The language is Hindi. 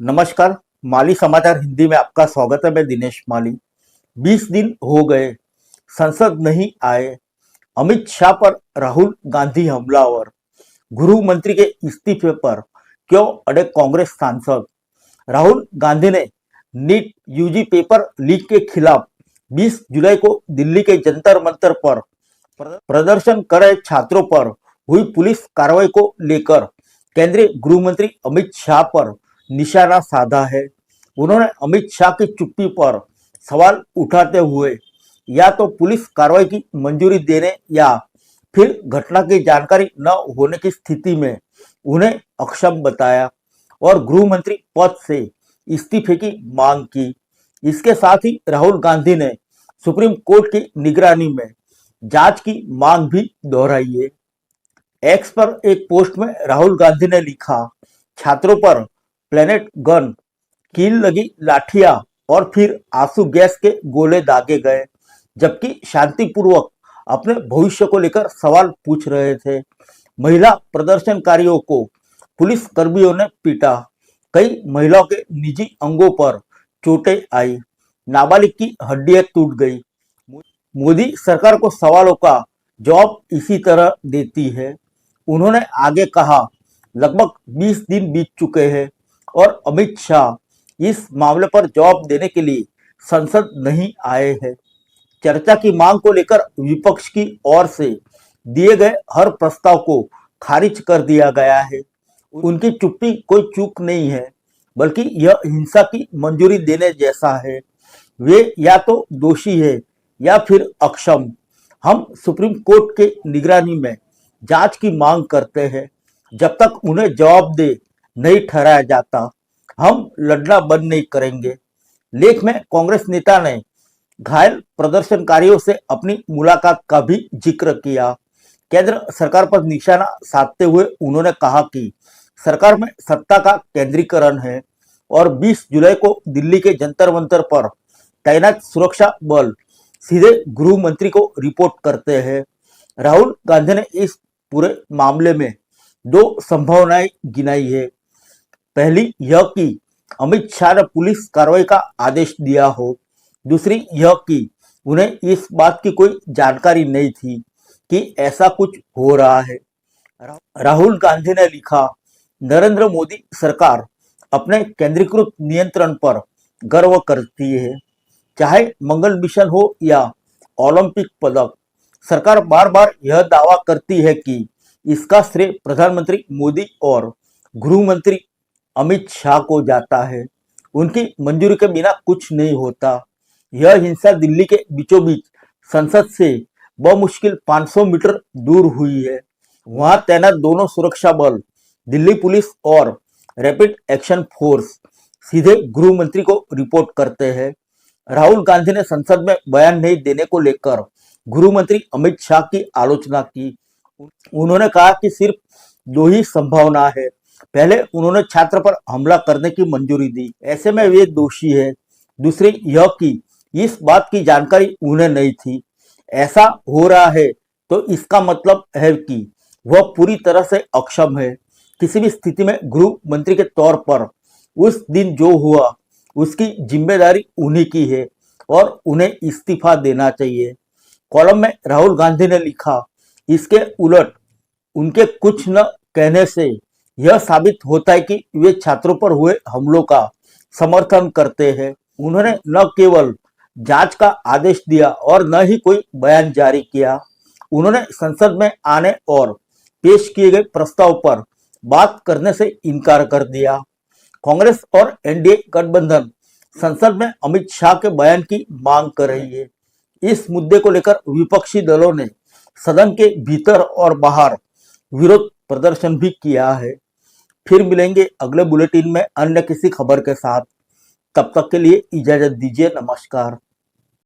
नमस्कार। माली समाचार हिंदी में आपका स्वागत है। मैं दिनेश माली। 20 दिन हो गए, संसद नहीं आए। अमित शाह पर राहुल गांधी हमलावर। गृह मंत्री के इस्तीफे पर क्यों अड़े कांग्रेस सांसद। राहुल गांधी ने नीट यूजी पेपर लीक के खिलाफ 20 जुलाई को दिल्ली के जंतर मंतर पर प्रदर्शन कर रहे छात्रों पर हुई पुलिस कार्रवाई को लेकर केंद्रीय गृह मंत्री अमित शाह पर निशाना साधा है। उन्होंने अमित शाह की चुप्पी पर सवाल उठाते हुए या तो पुलिस कार्रवाई की मंजूरी देने या फिर घटना की जानकारी न होने की स्थिति में उन्हें अक्षम बताया और गृह मंत्री पद से इस्तीफे की मांग की। इसके साथ ही राहुल गांधी ने सुप्रीम कोर्ट की निगरानी में जांच की मांग भी दोहराई है। एक्स पर एक पोस्ट में राहुल गांधी ने लिखा, छात्रों पर प्लेनेट गन, कील लगी लाठियां और फिर आंसू गैस के गोले दागे गए, जबकि शांतिपूर्वक अपने भविष्य को लेकर सवाल पूछ रहे थे। महिला प्रदर्शनकारियों को पुलिस कर्मियों ने पीटा। कई महिलाओं के निजी अंगों पर चोटें आई। नाबालिग की हड्डियां टूट गई। मोदी सरकार को सवालों का जवाब इसी तरह देती है। उन्होंने आगे कहा, लगभग 20 दिन बीत चुके हैं और अमित शाह इस मामले पर जवाब देने के लिए संसद नहीं आए हैं। चर्चा की मांग को लेकर विपक्ष की ओर से दिए गए हर प्रस्ताव को खारिज कर दिया गया है। उनकी चुप्पी कोई चूक नहीं है, बल्कि यह हिंसा की मंजूरी देने जैसा है। वे या तो दोषी है या फिर अक्षम। हम सुप्रीम कोर्ट के निगरानी में जांच की मांग करते हैं। जब तक उन्हें जवाबदेह नहीं ठहराया जाता, हम लड़ना बंद नहीं करेंगे। लेख में कांग्रेस नेता ने घायल प्रदर्शनकारियों से अपनी मुलाकात का भी जिक्र किया। केंद्र सरकार पर निशाना साधते हुए उन्होंने कहा कि सरकार में सत्ता का केंद्रीकरण है और 20 जुलाई को दिल्ली के जंतर मंतर पर तैनात सुरक्षा बल सीधे गृह मंत्री को रिपोर्ट करते हैं। राहुल गांधी ने इस पूरे मामले में दो संभावनाएं गिनाई है। पहली यह कि अमित शाह ने पुलिस कार्रवाई का आदेश दिया हो। दूसरी यह कि उन्हें इस बात की कोई जानकारी नहीं थी कि ऐसा कुछ हो रहा है। राहुल गांधी ने लिखा, नरेंद्र मोदी सरकार अपने केंद्रीकृत नियंत्रण पर गर्व करती है। चाहे मंगल मिशन हो या ओलंपिक पदक, सरकार बार बार यह दावा करती है कि इसका श्रेय प्रधानमंत्री मोदी और गृह मंत्री अमित शाह को जाता है। उनकी मंजूरी के बिना कुछ नहीं होता। यह हिंसा दिल्ली के बीचों बीच संसद से बमुश्किल 500 मीटर दूर हुई है। वहां तैनात दोनों सुरक्षा बल, दिल्ली पुलिस और रैपिड एक्शन फोर्स सीधे गृह मंत्री को रिपोर्ट करते हैं। राहुल गांधी ने संसद में बयान नहीं देने को लेकर गृह मंत्री अमित शाह की आलोचना की। उन्होंने कहा कि सिर्फ दो ही संभावना है। पहले उन्होंने छात्र पर हमला करने की मंजूरी दी, ऐसे में वे दोषी है। दूसरी यह कि इस बात की जानकारी उन्हें नहीं थी। ऐसा हो रहा है तो इसका मतलब है कि वह पूरी तरह से अक्षम है। किसी भी स्थिति में गृह मंत्री के तौर पर उस दिन जो हुआ उसकी जिम्मेदारी उन्हीं की है और उन्हें इस्तीफा देना चाहिए। कॉलम में राहुल गांधी ने लिखा, इसके उलट उनके कुछ न कहने से यह साबित होता है कि वे छात्रों पर हुए हमलों का समर्थन करते हैं। उन्होंने न केवल जांच का आदेश दिया और न ही कोई बयान जारी किया, उन्होंने संसद में आने और पेश किए गए प्रस्ताव पर बात करने से इनकार कर दिया। कांग्रेस और एनडीए गठबंधन संसद में अमित शाह के बयान की मांग कर रही है। इस मुद्दे को लेकर विपक्षी दलों ने सदन के भीतर और बाहर विरोध प्रदर्शन भी किया है। फिर मिलेंगे अगले बुलेटिन में अन्य किसी खबर के साथ। तब तक के लिए इजाजत दीजिए। नमस्कार।